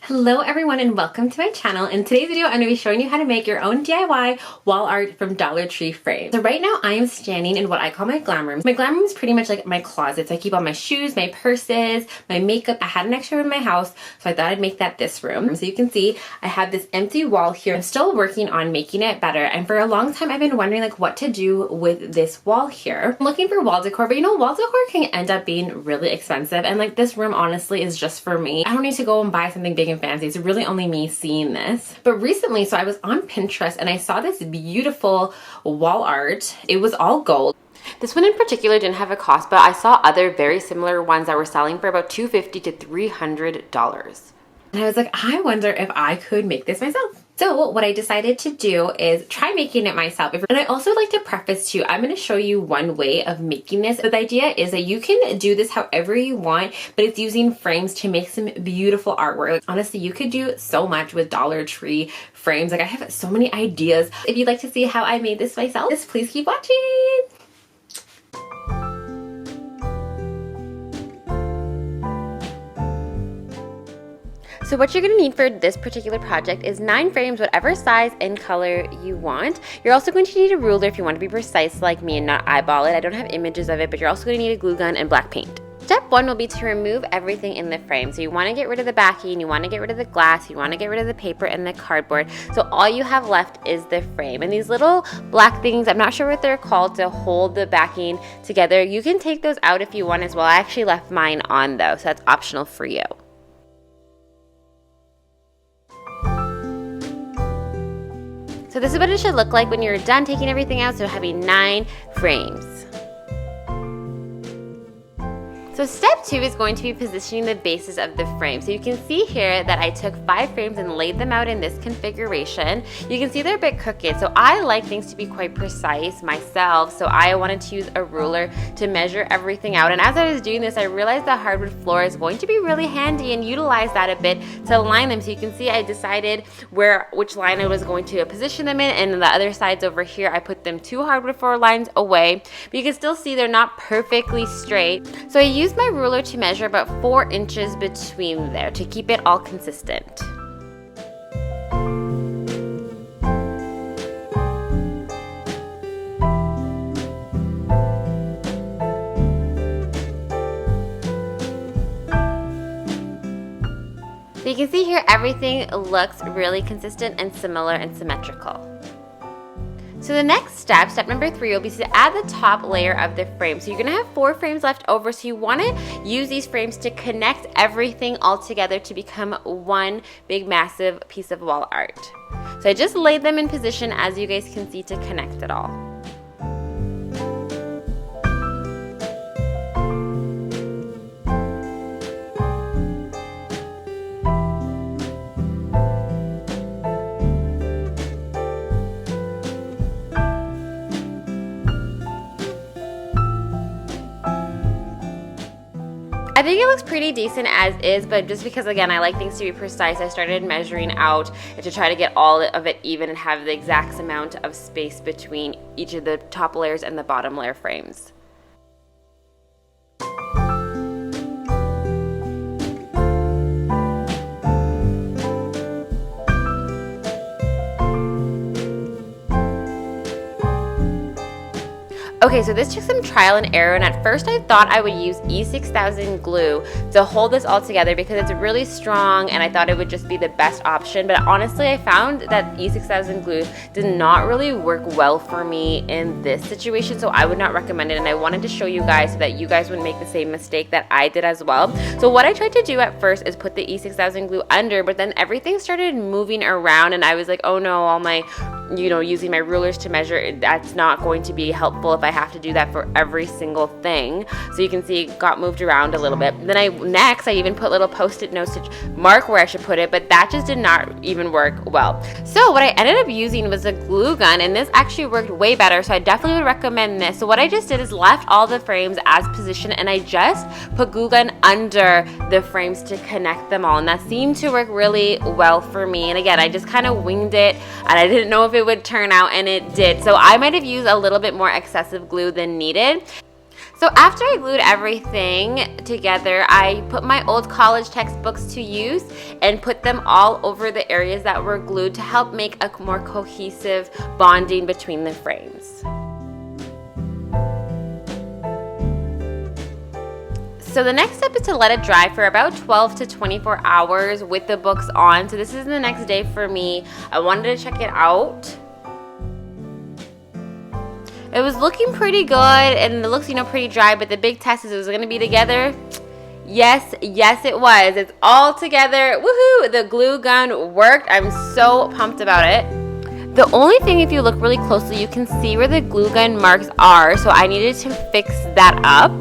Hello everyone and welcome to my channel. In today's video, I'm going to be showing you how to make your own DIY wall art from Dollar Tree frames. So right now I am standing in what I call my glam room. My glam room is pretty much like my closet. So I keep all my shoes, my purses, my makeup. I had an extra room in my house, so I thought I'd make that this room. So you can see I have this empty wall here. I'm still working on making it better, and for a long time I've been wondering like what to do with this wall here. I'm looking for wall decor, but you know, wall decor can end up being really expensive, and like this room honestly is just for me. I don't need to go and buy something big and fancy. It's really only me seeing this. But recently, so I was on Pinterest and I saw this beautiful wall art. It was all gold. This one in particular didn't have a cost, but I saw other very similar ones that were selling for about $250 to $300. And I was like, I wonder if I could make this myself. So what I decided to do is try making it myself. And I also like to preface too, I'm going to show you one way of making this. But the idea is that you can do this however you want, but it's using frames to make some beautiful artwork. Like, honestly, you could do so much with Dollar Tree frames. Like I have so many ideas. If you'd like to see how I made this myself, just please keep watching. So what you're going to need for this particular project is 9 frames, whatever size and color you want. You're also going to need a ruler if you want to be precise like me and not eyeball it. I don't have images of it, but you're also going to need a glue gun and black paint. Step 1 will be to remove everything in the frame. So you want to get rid of the backing, you want to get rid of the glass, you want to get rid of the paper and the cardboard. So all you have left is the frame. And these little black things, I'm not sure what they're called, to hold the backing together. You can take those out if you want as well. I actually left mine on though, so that's optional for you. So this is what it should look like when you're done taking everything out, so having 9 frames. So step 2 is going to be positioning the bases of the frame. So you can see here that I took 5 frames and laid them out in this configuration. You can see they're a bit crooked, so I like things to be quite precise myself, so I wanted to use a ruler to measure everything out. And as I was doing this, I realized the hardwood floor is going to be really handy and utilize that a bit to align them. So you can see I decided which line I was going to position them in, and the other sides over here, I put them 2 hardwood floor lines away. But you can still see they're not perfectly straight. So I used my ruler to measure about 4 inches between there to keep it all consistent. So you can see here everything looks really consistent and similar and symmetrical. So the next step, step number 3, will be to add the top layer of the frame. So you're going to have 4 frames left over, so you want to use these frames to connect everything all together to become one big massive piece of wall art. So I just laid them in position, as you guys can see, to connect it all. I think it looks pretty decent as is, but just because, again, I like things to be precise, I started measuring out to try to get all of it even and have the exact amount of space between each of the top layers and the bottom layer frames. Okay, so this took some trial and error, and at first I thought I would use E6000 glue to hold this all together because it's really strong and I thought it would just be the best option, but honestly I found that E6000 glue did not really work well for me in this situation, so I would not recommend it, and I wanted to show you guys so that you guys wouldn't make the same mistake that I did as well. So what I tried to do at first is put the E6000 glue under, but then everything started moving around and I was like, oh no, all my, using my rulers to measure, that's not going to be helpful if I have to do that for every single thing. So you can see it got moved around a little bit. Then I even put little post-it notes to mark where I should put it, but that just did not even work well. So what I ended up using was a glue gun, and this actually worked way better, so I definitely would recommend this. So what I just did is left all the frames as positioned, and I just put glue gun under the frames to connect them all, and that seemed to work really well for me. And again, I just kind of winged it, and I didn't know if it would turn out, and it did. So I might have used a little bit more excessive glue than needed. So So after I glued everything together, I put my old college textbooks to use and put them all over the areas that were glued to help make a more cohesive bonding between the frames. So the next step is to let it dry for about 12 to 24 hours with the books on. So this is the next day for me. I wanted to check it out. It was looking pretty good and it looks, pretty dry, but the big test is it was going to be together. Yes, it was. It's all together. Woohoo! The glue gun worked. I'm so pumped about it. The only thing, if you look really closely, you can see where the glue gun marks are, so I needed to fix that up.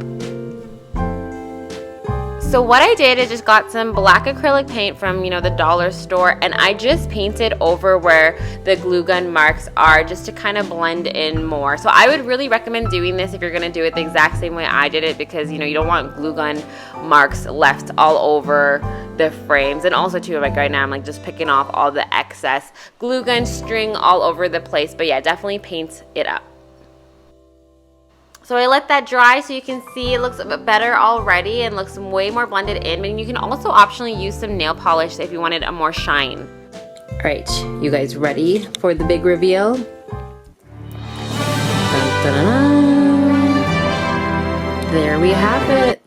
So what I did is just got some black acrylic paint from, the dollar store, and I just painted over where the glue gun marks are just to kind of blend in more. So I would really recommend doing this if you're going to do it the exact same way I did it, because, you don't want glue gun marks left all over the frames. And also too, like right now, I'm like just picking off all the excess glue gun string all over the place. But yeah, definitely paint it up. So I let that dry so you can see it looks a bit better already and looks way more blended in. And you can also optionally use some nail polish if you wanted a more shine. All right, you guys ready for the big reveal? Dun, dun, dun, dun. There we have it.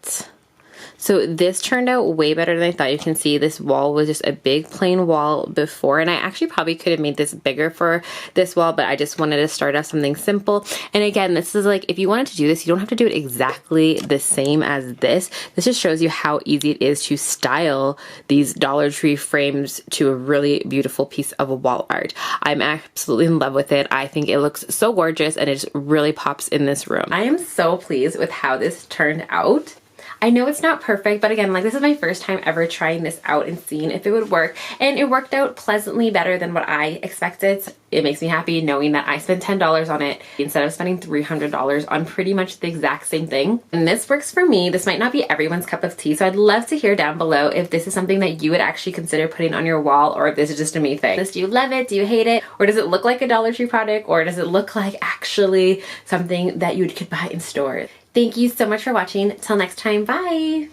So this turned out way better than I thought. You can see this wall was just a big plain wall before, and I actually probably could have made this bigger for this wall, but I just wanted to start off something simple. And again, this is like, if you wanted to do this, you don't have to do it exactly the same as this. This just shows you how easy it is to style these Dollar Tree frames to a really beautiful piece of wall art. I'm absolutely in love with it. I think it looks so gorgeous and it just really pops in this room. I am so pleased with how this turned out. I know it's not perfect, but again, like this is my first time ever trying this out and seeing if it would work, and it worked out pleasantly better than what I expected. It makes me happy knowing that I spent $10 on it instead of spending $300 on pretty much the exact same thing. And this works for me. This might not be everyone's cup of tea, so I'd love to hear down below if this is something that you would actually consider putting on your wall, or if this is just a me thing. Do you love it? Do you hate it? Or does it look like a Dollar Tree product? Or does it look like actually something that you could buy in stores? Thank you so much for watching. Till next time, bye!